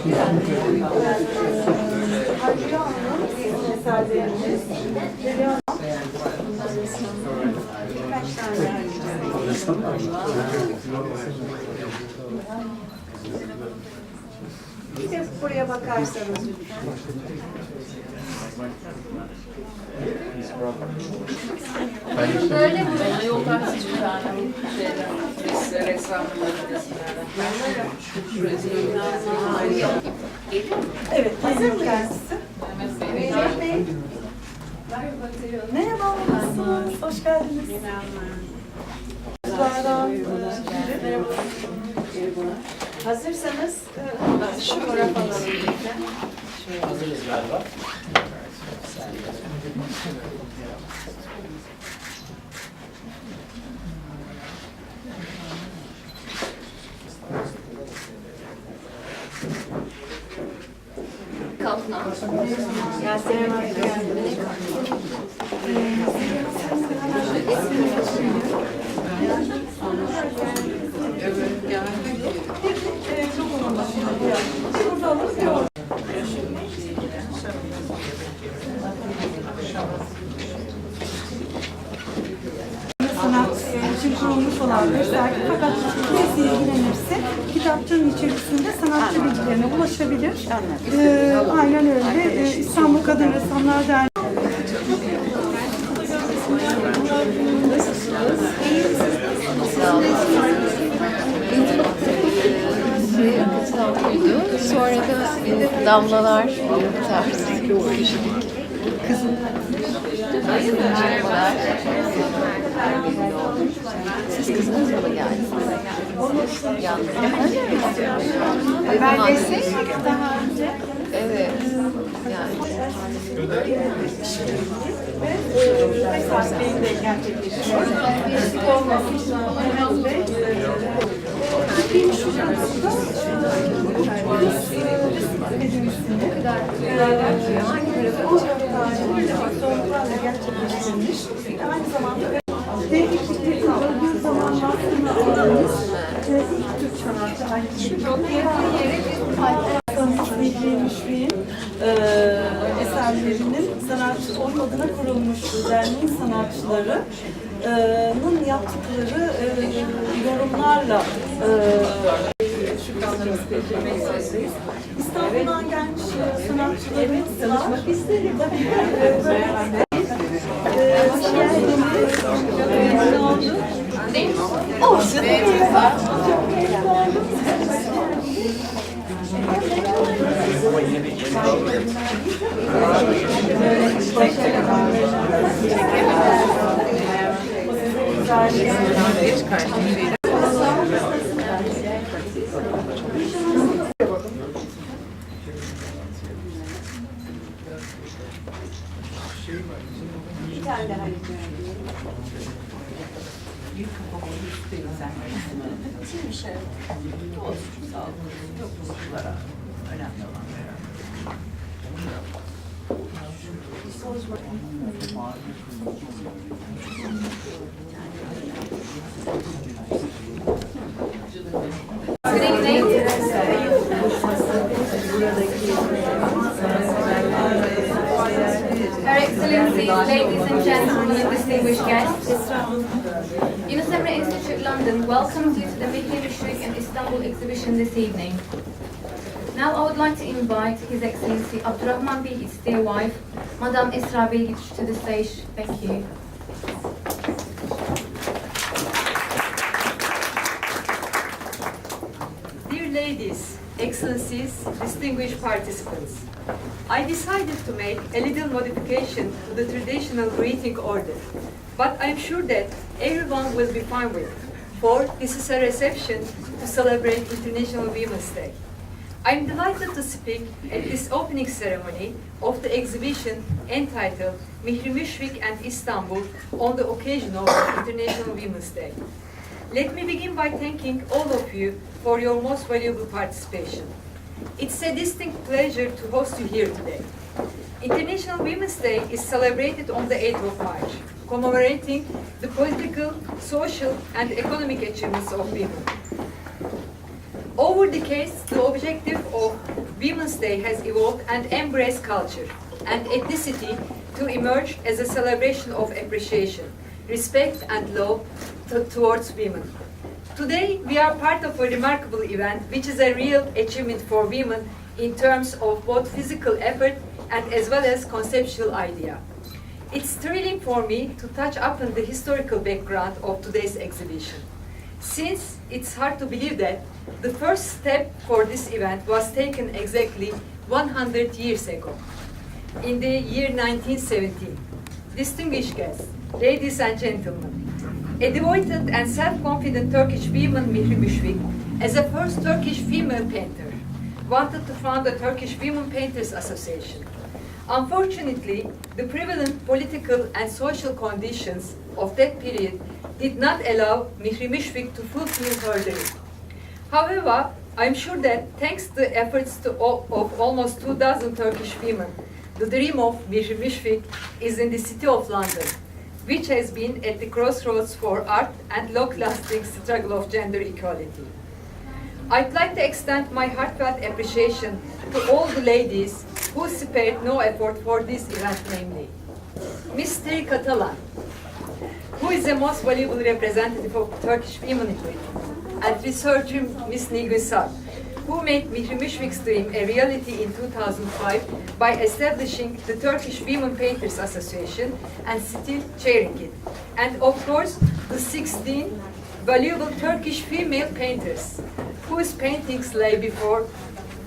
Bir de buraya bakarsanız böyle buraya yoldan hiçbir tane ressamları evet, hazır mı kendisi? Merhaba, nasılsınız? Hoş geldiniz. Hazırsanız şu fotoğraf alalım. Hazırız galiba. Kalkına. Yasemin var. Sanat için kurulmuş olan bir sergi, fakat birisi ilgilenirse kitapçının içerisinde sanatçı bilgilerine ulaşabilir. Aynen öyle. İstanbul Kadın Ressamlar Derneği. Sonra da damlalar tarzı. Kızım. Siz kızınız mı yani? Ben deseydim daha önce. Evet. Yani. Esas Bey'in de gerçekleşiyor. Eksik olmasın. Mehmet Bey. Sorunlarla gerçekleştirilmiş. Aynı zamanda değişiklik bir zamanlar sonra aldığımız ilk Türk sanatçı Mihri Müşfik'in eserlerinin sanatçı onun adına kurulmuş derneğin sanatçılarının yaptıkları yorumlarla şükranlarımızı bildirmek istedik. İstanbul'dan gelmiş sanatçıların çalışmak isterim. Olsun. Bir tane daha bir kafa boyu istedim sen. Şimdi bir şey olsun. Sağ olun. Yok buzluklara. Önemli olan. Her Excellencies, ladies and gentlemen, and distinguished guests, Yunus Emre Enstitüsü London welcomes you to the Mihri Müşfik and Istanbul exhibition this evening. Now I would like to invite His Excellency Abdurrahman Bilgiç, dear wife, Madame Esra Bilgiç, to the stage. Thank you. Dear ladies, excellencies, distinguished participants, I decided to make a little modification to the traditional greeting order, but I'm sure that everyone will be fine with it, for this is a reception to celebrate International Women's Day. I'm delighted to speak at this opening ceremony of the exhibition entitled Mihri Müşfik and Istanbul on the occasion of International Women's Day. Let me begin by thanking all of you for your most valuable participation. It's a distinct pleasure to host you here today. International Women's Day is celebrated on the 8th of March, commemorating the political, social, and economic achievements of women. Over the decades, the objective of Women's Day has evolved and embraced culture and ethnicity to emerge as a celebration of appreciation, respect and love towards women. Today, we are part of a remarkable event which is a real achievement for women in terms of both physical effort and as well as conceptual idea. It's thrilling for me to touch upon the historical background of today's exhibition, since it's hard to believe that the first step for this event was taken exactly 100 years ago, in the year 1917. Distinguished guests, ladies and gentlemen, a devoted and self-confident Turkish woman, Mihri Müşfik, as a first Turkish female painter, wanted to found the Turkish Women Painters Association. Unfortunately, the prevalent political and social conditions of that period did not allow Mihri Müşfik to fulfill her dream. However, I'm sure that thanks to the efforts of almost 2,000 Turkish women, the dream of Mihri Müşfik is in the city of London, which has been at the crossroads for art and long-lasting struggle of gender equality. I'd like to extend my heartfelt appreciation to all the ladies who spared no effort for this event, namely Miss Terry Catalan, who is the most valuable representative of Turkish femininity, and researcher Miss Nilgün Sarp, who made Mihri Müşfik's dream a reality in 2005 by establishing the Turkish Women Painters Association and still chairing it. And of course, the 16 valuable Turkish female painters, whose paintings lay before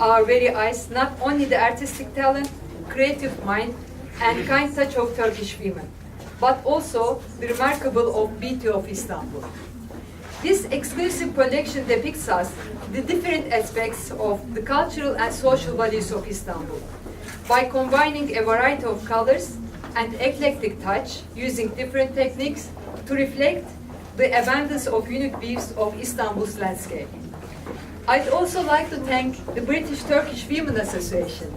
our very eyes not only the artistic talent, creative mind, and kind touch of Turkish women, but also the remarkable beauty of Istanbul. This exclusive collection depicts us the different aspects of the cultural and social values of Istanbul by combining a variety of colors and eclectic touch using different techniques to reflect the abundance of unique views of Istanbul's landscape. I'd also like to thank the British Turkish Women Association,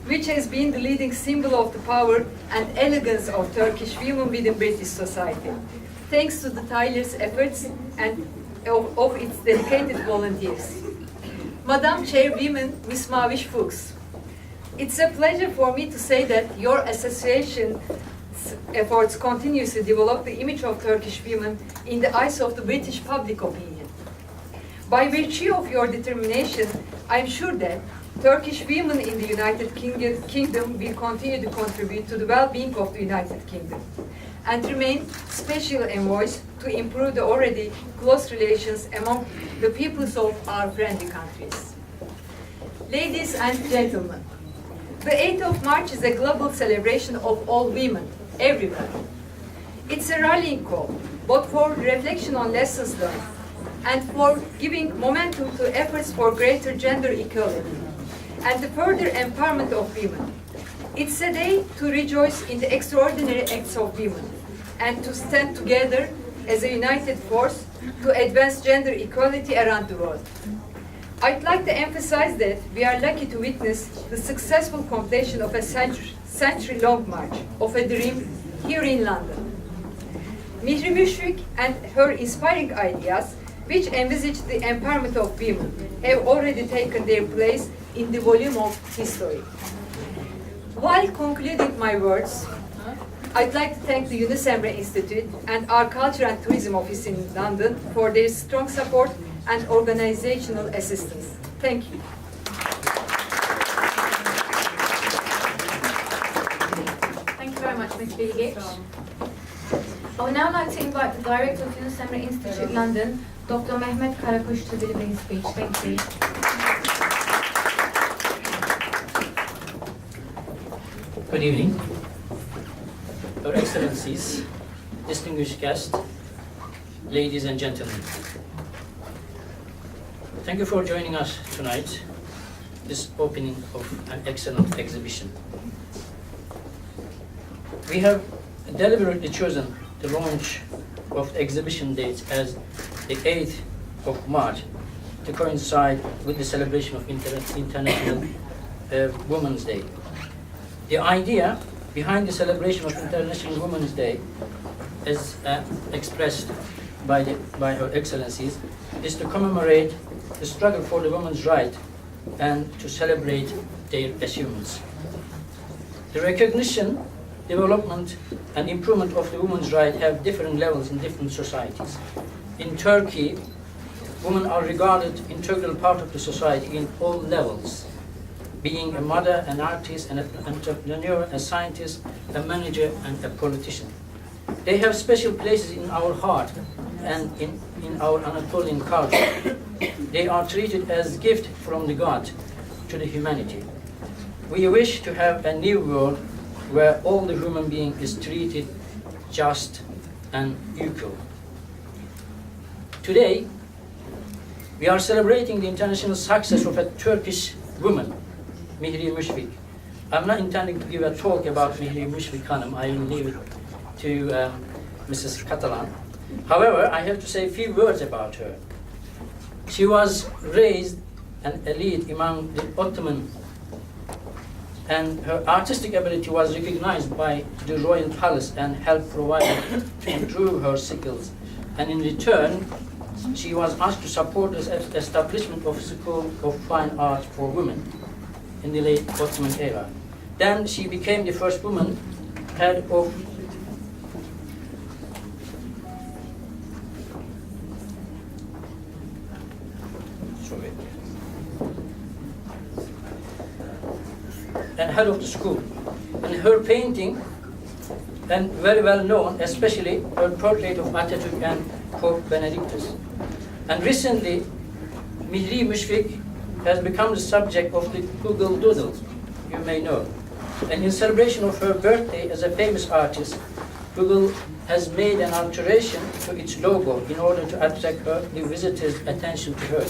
which has been the leading symbol of the power and elegance of Turkish women within British society, thanks to the tireless efforts and of its dedicated volunteers. Madam Chairwoman, Ms. Mavish Fuchs, it's a pleasure for me to say that your association's efforts continuously develop the image of Turkish women in the eyes of the British public opinion. By virtue of your determination, I am sure that Turkish women in the United Kingdom will continue to contribute to the well-being of the United Kingdom and remain special envoys to improve the already close relations among the peoples of our friendly countries. Ladies and gentlemen, the 8th of March is a global celebration of all women, everywhere. It's a rallying call, both for reflection on lessons learned and for giving momentum to efforts for greater gender equality and the further empowerment of women. It's a day to rejoice in the extraordinary acts of women and to stand together as a united force to advance gender equality around the world. I'd like to emphasize that we are lucky to witness the successful completion of a century-long march of a dream here in London. Mihri Müşfik and her inspiring ideas, which envisage the empowerment of women, have already taken their place in the volume of history. While concluding my words, I'd like to thank the Yunus Emre Enstitüsü and our Culture and Tourism Office in London for their strong support and organizational assistance. Thank you. Thank you very much, Ms. Bilgiç. I would now like to invite the Director of Yunus Emre Enstitüsü London, Dr. Mehmet Karakuş, to deliver his speech. Thank you. Good evening, Your Excellencies, distinguished guests, ladies and gentlemen. Thank you for joining us tonight, this opening of an excellent exhibition. We have deliberately chosen the launch of the exhibition date as the 8th of March to coincide with the celebration of International Women's Day. The idea behind the celebration of International Women's Day, as expressed by Her Excellencies, is to commemorate the struggle for the women's right and to celebrate their achievements. The recognition, development, and improvement of the women's rights have different levels in different societies. In Turkey, women are regarded integral part of the society in all levels, being a mother, an artist, an entrepreneur, a scientist, a manager, and a politician. They have special places in our heart and in our Anatolian culture. They are treated as a gift from the God to the humanity. We wish to have a new world where all the human being is treated just and equal. Today, we are celebrating the international success of a Turkish woman, Mihri Müşfik. I'm not intending to give a talk about Mihri Müşfik Hanım. I will leave it to Mrs. Catalan. However, I have to say a few words about her. She was raised an elite among the Ottoman, and her artistic ability was recognized by the royal palace and helped provide to improve her skills. And in return, she was asked to support the establishment of a school of fine art for women in the late Ottoman era. Then she became the first woman head of the school. And her painting, and very well known, especially her portrait of Atatürk and Pope Benedictus. And recently, Mihri Müşfik has become the subject of the Google Doodle, you may know. And in celebration of her birthday as a famous artist, Google has made an alteration to its logo in order to attract the visitors' attention to her.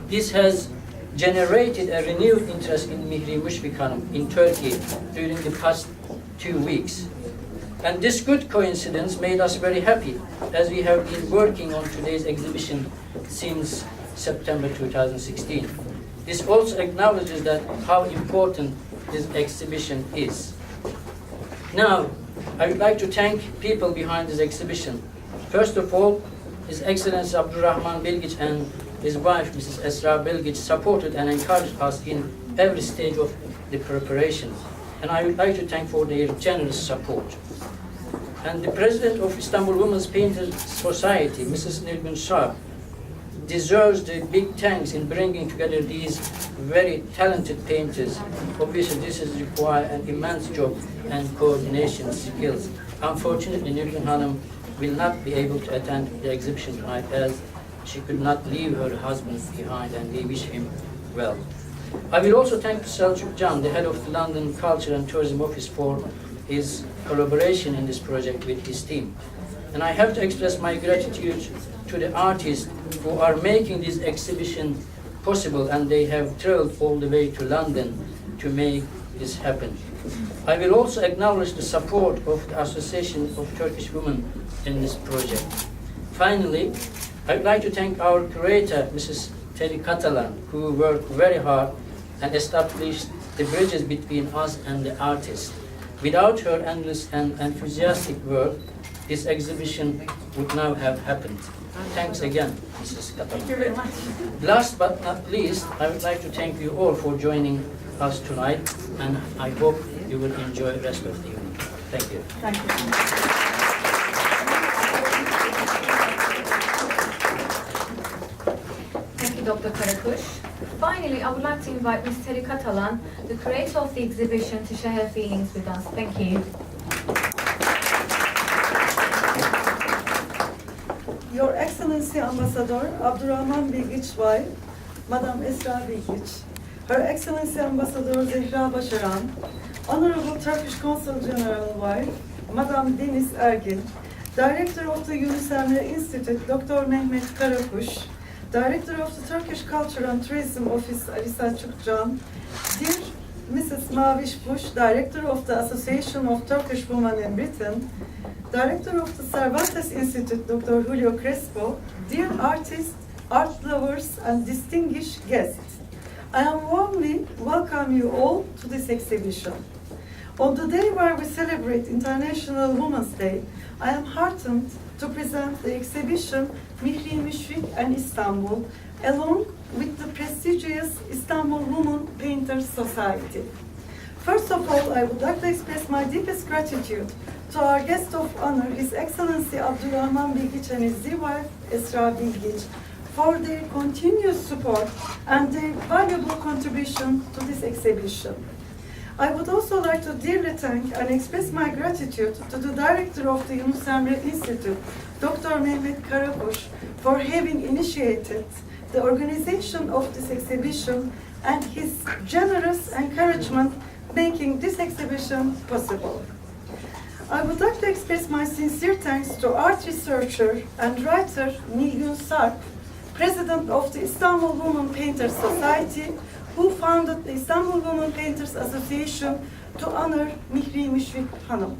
This has generated a renewed interest in Mihri Müşfik Hanım in Turkey during the past 2 weeks. And this good coincidence made us very happy, as we have been working on today's exhibition since September 2016. This also acknowledges that how important this exhibition is. Now, I would like to thank people behind this exhibition. First of all, His Excellency Abdurrahman Bilgiç and his wife, Mrs. Esra Bilgiç, supported and encouraged us in every stage of the preparation. And I would like to thank for their generous support. And the President of Istanbul Women Painters Society, Mrs. Nilgün Sarp, deserves the big thanks in bringing together these very talented painters. Obviously, this is require an immense job and coordination skills. Unfortunately, Nilgün Hanım will not be able to attend the exhibition tonight, as she could not leave her husband behind, and we wish him well. I will also thank Selçuk Can, the head of the London Culture and Tourism Office, for his collaboration in this project with his team. And I have to express my gratitude to the artists who are making this exhibition possible, and they have traveled all the way to London to make this happen. I will also acknowledge the support of the Association of Turkish Women in this project. Finally, I would like to thank our curator, Mrs. Terry Catalan, who worked very hard and established the bridges between us and the artists. Without her endless and enthusiastic work, this exhibition would now have happened. Thanks again, Mrs. Catalan. Thank you very much. Last but not least, I would like to thank you all for joining us tonight, and I hope you will enjoy the rest of the evening. Thank you. Thank you. Thank you, Dr. Karakush. Finally, I would like to invite Ms. Terry Catalan, the creator of the exhibition, to share her feelings with us. Thank you. Your Excellency Ambassador Abdurrahman Bilgiç wife, Madam Esra Bilgiç, Her Excellency Ambassador Zehra Başaran, Honorable Turkish Consul General wife, Madam Deniz Ergin, Director of the Yunus Emre Enstitüsü, Dr. Mehmet Karakuş, Director of the Turkish Culture and Tourism Office, Ali Selçuk Can, dear Mrs. Mavish Bush, Director of the Association of Turkish Women in Britain, Director of the Cervantes Institute, Dr. Julio Crespo, dear artists, art lovers, and distinguished guests, I am warmly welcome you all to this exhibition. On the day where we celebrate International Women's Day, I am heartened to present the exhibition Mihri Müşfik and Istanbul, along with the prestigious Istanbul Women Painters Society. First of all, I would like to express my deepest gratitude to our guest of honor, His Excellency Abdurrahman Bilgiç and his dear wife, Esra Bilgiç, for their continuous support and their valuable contribution to this exhibition. I would also like to dearly thank and express my gratitude to the director of the Yunus Emre Enstitüsü, Dr. Mehmet Karakuş, for having initiated the organization of this exhibition and his generous encouragement making this exhibition possible. I would like to express my sincere thanks to art researcher and writer Nilgün Sarp, president of the Istanbul Women Painters Society, who founded the Istanbul Women Painters Association to honor Mihri Müşfik Hanım.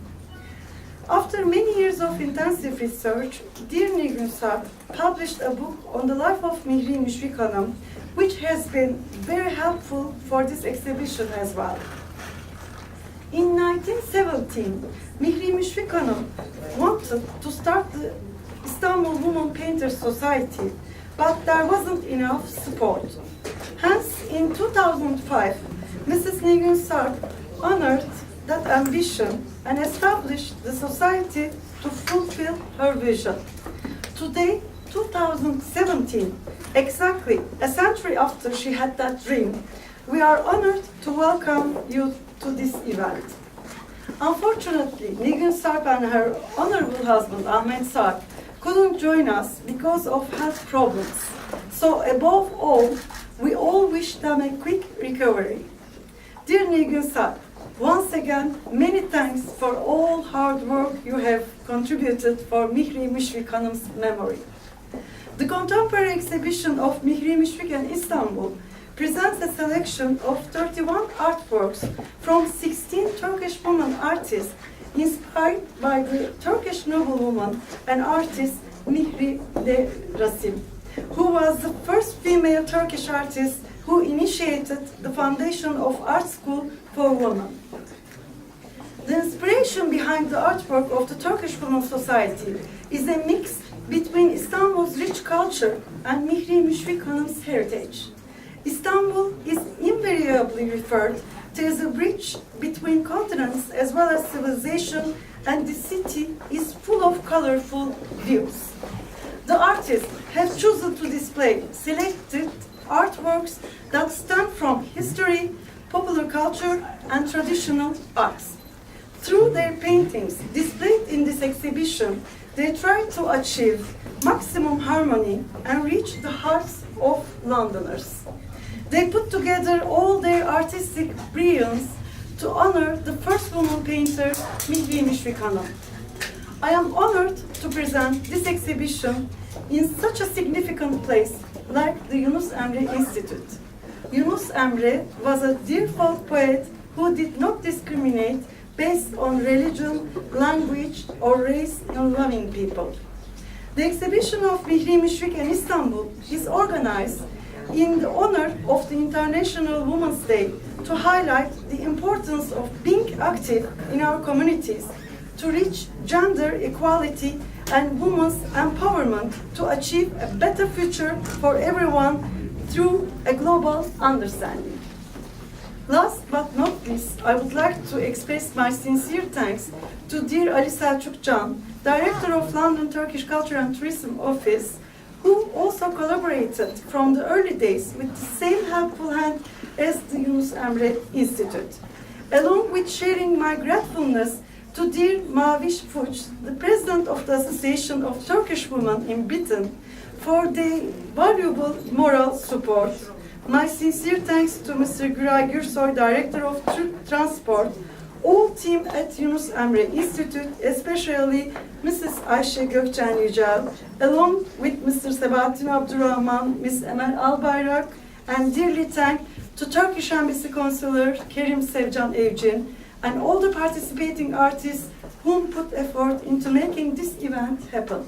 After many years of intensive research, dear Nilgün Sarp published a book on the life of Mihri Müşfik Hanım, which has been very helpful for this exhibition as well. In 1917, Mihri Müşfik Hanım wanted to start the Istanbul Women Painters Society, but there wasn't enough support. Hence, in 2005, Mrs. Nilgün Sarp honored that ambition and established the society to fulfill her vision. Today, 2017, exactly a century after she had that dream, we are honored to welcome you to this event. Unfortunately, Nilgün Sarp and her honorable husband, Ahmet Sarp, couldn't join us because of health problems. So above all, we all wish them a quick recovery. Dear Nilgün Sarp, once again, many thanks for all hard work you have contributed for Mihri Müşfik Hanım's memory. The contemporary exhibition of Mihri Müşfik in Istanbul presents a selection of 31 artworks from 16 Turkish women artists inspired by the Turkish noblewoman and artist Mihri de Rasim, who was the first female Turkish artist who initiated the foundation of art school for women. The inspiration behind the artwork of the Turkish Women Society is a mix between Istanbul's rich culture and Mihri Müşfik Hanım's heritage. Istanbul is invariably referred to as a bridge between continents as well as civilization, and the city is full of colorful views. The artists have chosen to display selected artworks that stem from history, popular culture, and traditional arts. Through their paintings displayed in this exhibition, they try to achieve maximum harmony and reach the hearts of Londoners. They put together all their artistic brilliance to honor the first woman painter, Mihri Müşfik Hanım. I am honored to present this exhibition in such a significant place like the Yunus Emre Enstitüsü. Yunus Emre was a dear folk poet who did not discriminate based on religion, language, or race in loving people. The exhibition of Mihri Müşfik in Istanbul is organized in the honor of the International Women's Day to highlight the importance of being active in our communities to reach gender equality and women's empowerment to achieve a better future for everyone through a global understanding. Last but not least, I would like to express my sincere thanks to dear Ali Selçuk Can, Director of London Turkish Culture and Tourism Office, who also collaborated from the early days with the same helpful hand as the Yunus Emre Enstitüsü. Along with sharing my gratefulness to dear Maviş Fuç, the President of the Association of Turkish Women in Britain, for their valuable moral support. My sincere thanks to Mr. Güray Gürsoy, Director of Transport, all team at Yunus Emre Enstitüsü, especially Mrs. Ayşe Gökçen Yücel, along with Mr. Sebahattin Abdurrahman, Ms. Emel Albayrak, and dearly thank to Turkish Embassy Consular Kerim Sevcan Evcin, and all the participating artists whom put effort into making this event happen.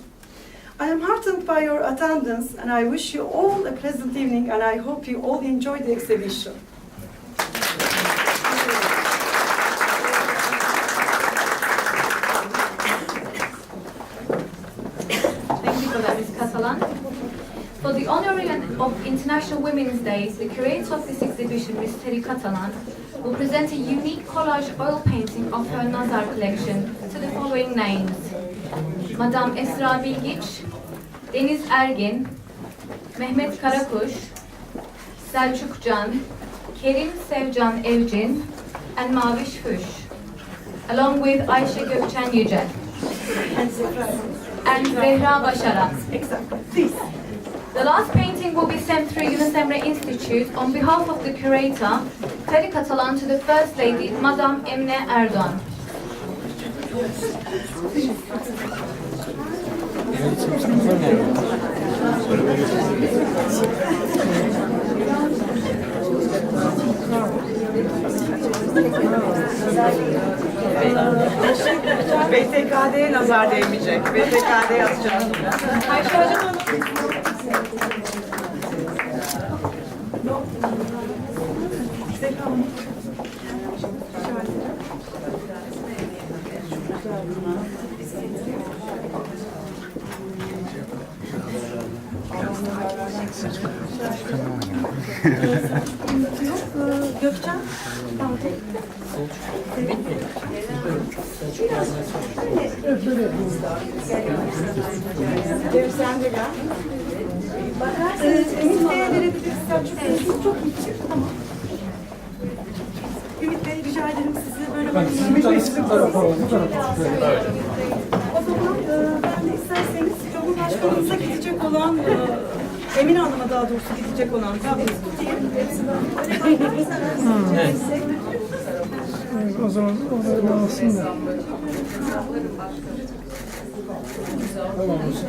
I am heartened by your attendance, and I wish you all a pleasant evening, and I hope you all enjoy the exhibition. Thank you for that, Ms. Catalan. For the honoring of International Women's Day, the curator of this exhibition, Ms. Terry Catalan, will present a unique collage oil painting of her Nazar collection to the following names: Madame Esra Bilgiç, Deniz Ergin, Mehmet Karakuş, Selçuk Can, Kerim Sevcan Evcin, and Maviş Füş, along with Ayşe Gökçen Yücel and Zehra Başaran. Exactly. Please. The last painting will be sent through Yunus Emre Enstitüsü on behalf of the curator, Terry Catalan, to the First Lady, Madame Emine Erdoğan. BTK'ye nazar değmeyecek. BTK'ye yazacağım. Ayşe Hocam. Gökçen. Sen de gel. Ümit Bey'e verebiliriz. Selçuk çok iyi. Tamam. Ümit Bey rica ederim sizi böyle bakın. O zaman ben de isterseniz Cumhurbaşkanımıza gidecek olan Emine Hanım'a daha doğrusu gidecek olan tableti tutayım. O zaman onları alsınlar.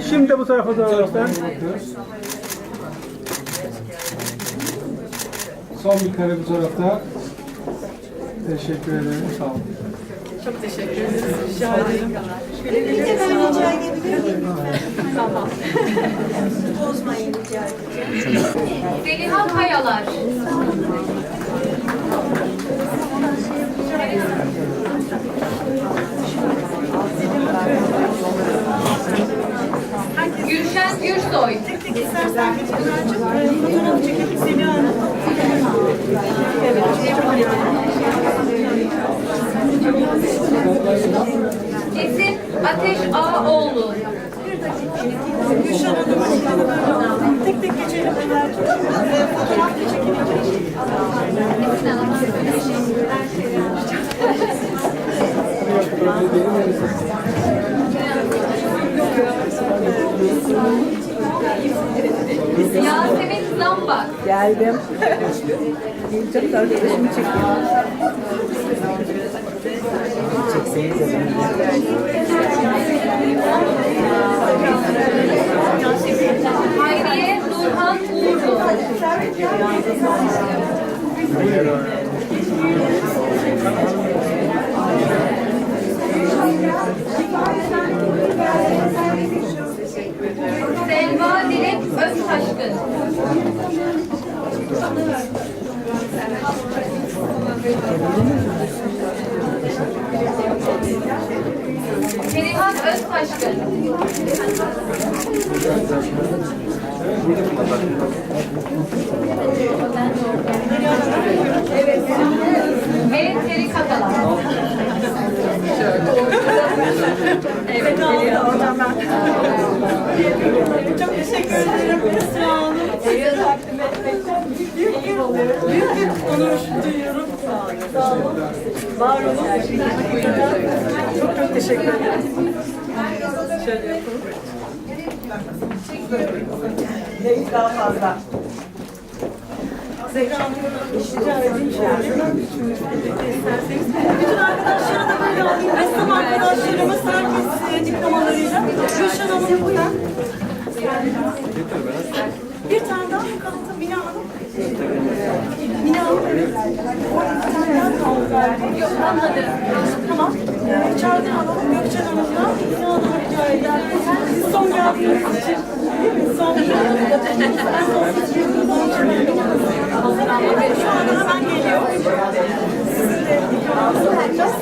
Şimdi bu tarafa doğru lütfen. Son bir kare bu tarafta. Teşekkür ederim. Sağ olun. Çok teşekkür ederiz. Rica ederim. Bir de ben rica edebilir miyim? Tamam. Bozmayın rica ederim. Zeliha Kayalar. Gülşen Gürsoy. Tek tek istersen fotoğraf çekip seni Hanım. Esin Ateş Ağaoğlu. Gülşen Hanım. Tek tek geçelim. Fotoğraf da çekelim. Yasemin Zambak. Geldim. Çok da arkadaşımı çekiyorum. Hayriye Nurhan Uğurlu. Selva Dilek Öztaşkın. Perihan Öztaşkın. Ve Terry Catalan. Evet, hocam ben. Çok teşekkür ederim. Sağ olun. Büyük bir onur duyuyorum. Sağ olun. Var olun. Çok teşekkür ederim. Şöyle yapalım. Neyi daha fazla? Zehra Hanım'ı rica edeyim şöyle. İsterseniz. Bütün arkadaşlara da böyle alayım. Ressam arkadaşlarımız herkes diplomalarıyla. Gülşen Hanım buradan. Bir tane daha mı kaldı? Mine Hanım. Mine Hanım, evet. Orada bir tane daha kaldı galiba. Yok, anladım. Tamam. İçeride alalım. Gökçen Hanım'la Mine Hanım'a rica eder. Siz son geldiğiniz için. Değil mi? Son şu anda hemen geliyor. Sizin de diplomanızı alacağız.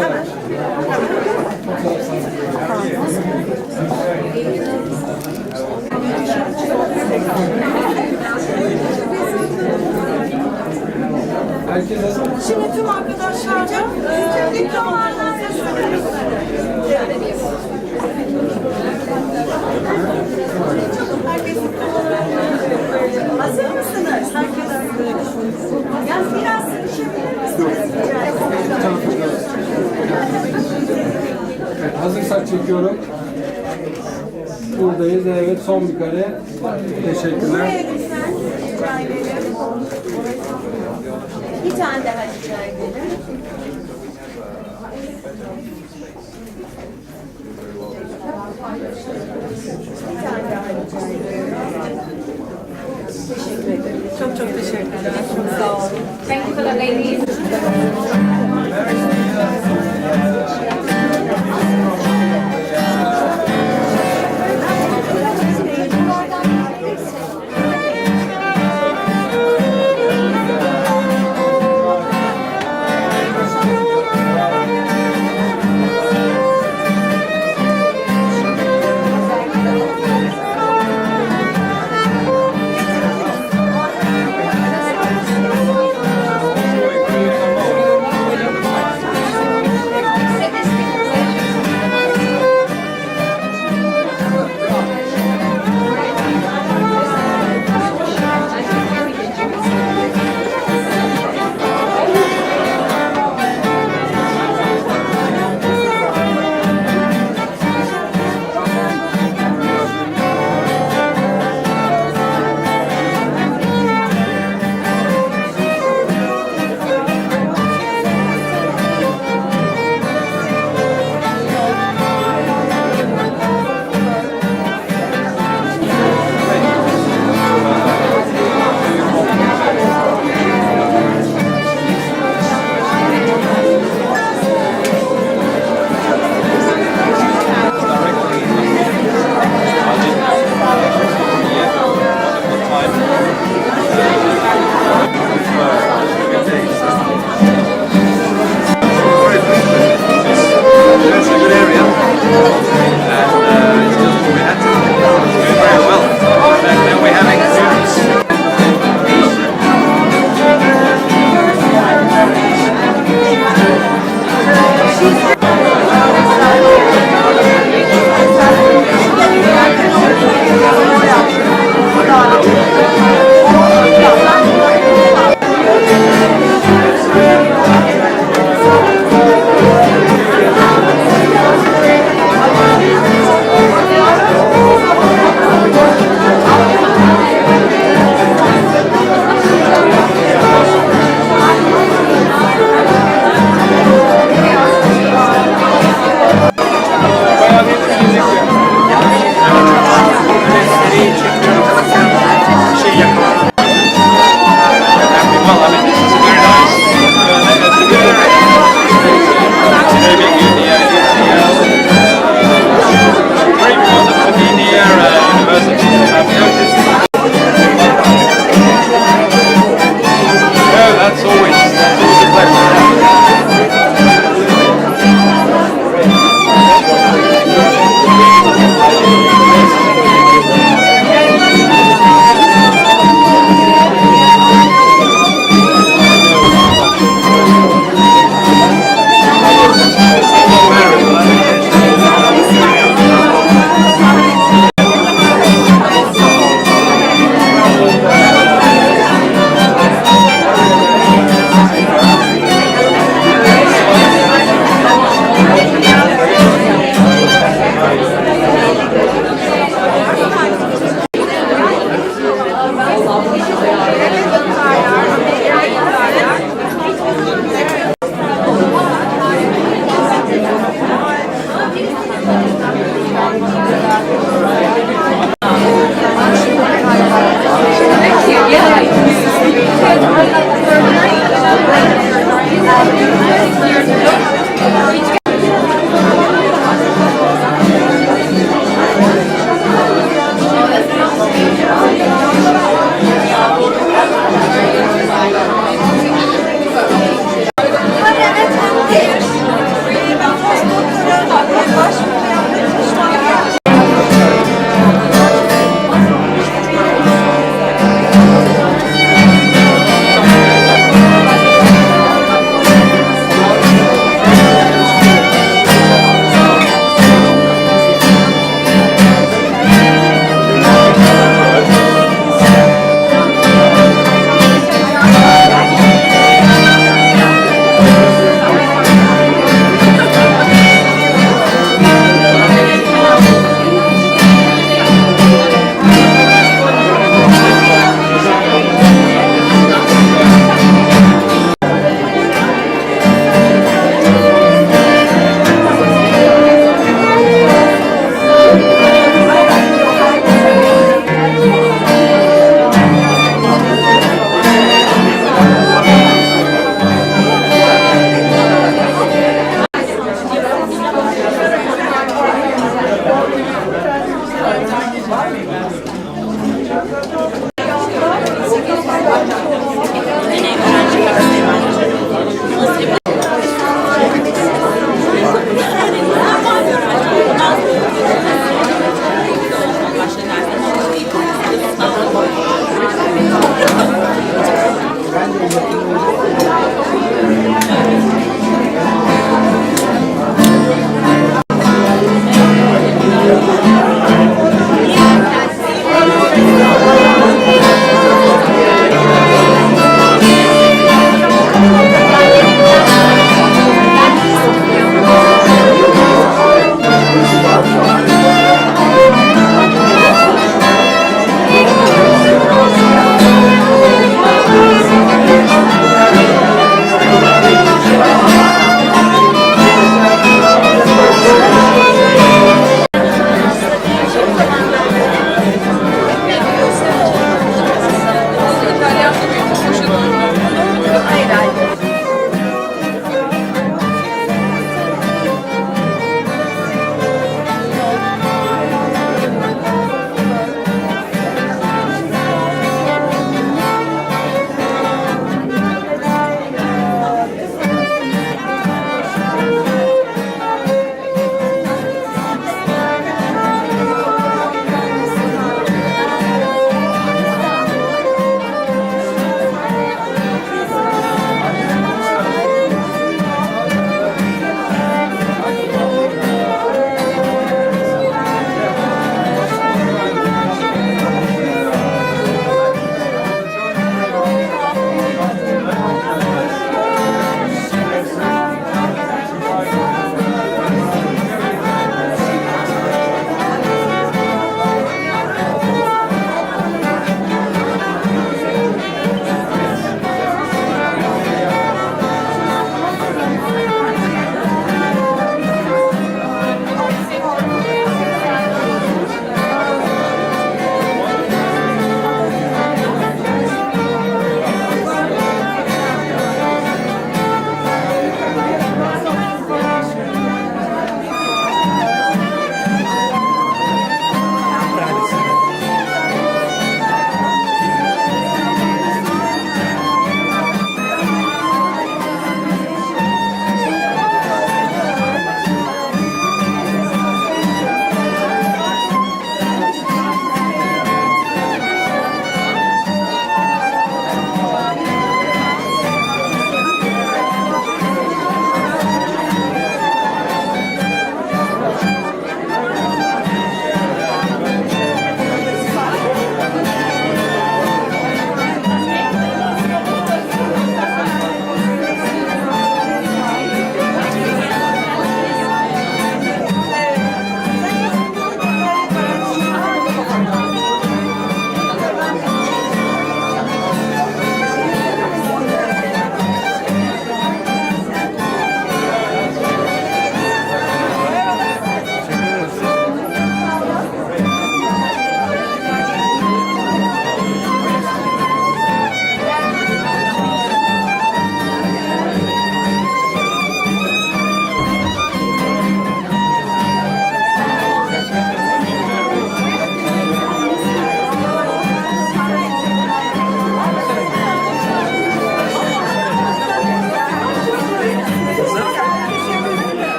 Hemen. Herkese Şimdi tüm arkadaşlarca diplomalarınızı hazır mısınız? Herkes yalnız biraz evet, hazırsak çekiyorum. Buradayız. Evet, son bir kare. Teşekkürler. Bir tane daha rica edelim. çok çok teşekkürler. Çok sağ olun. Thank you for the ladies.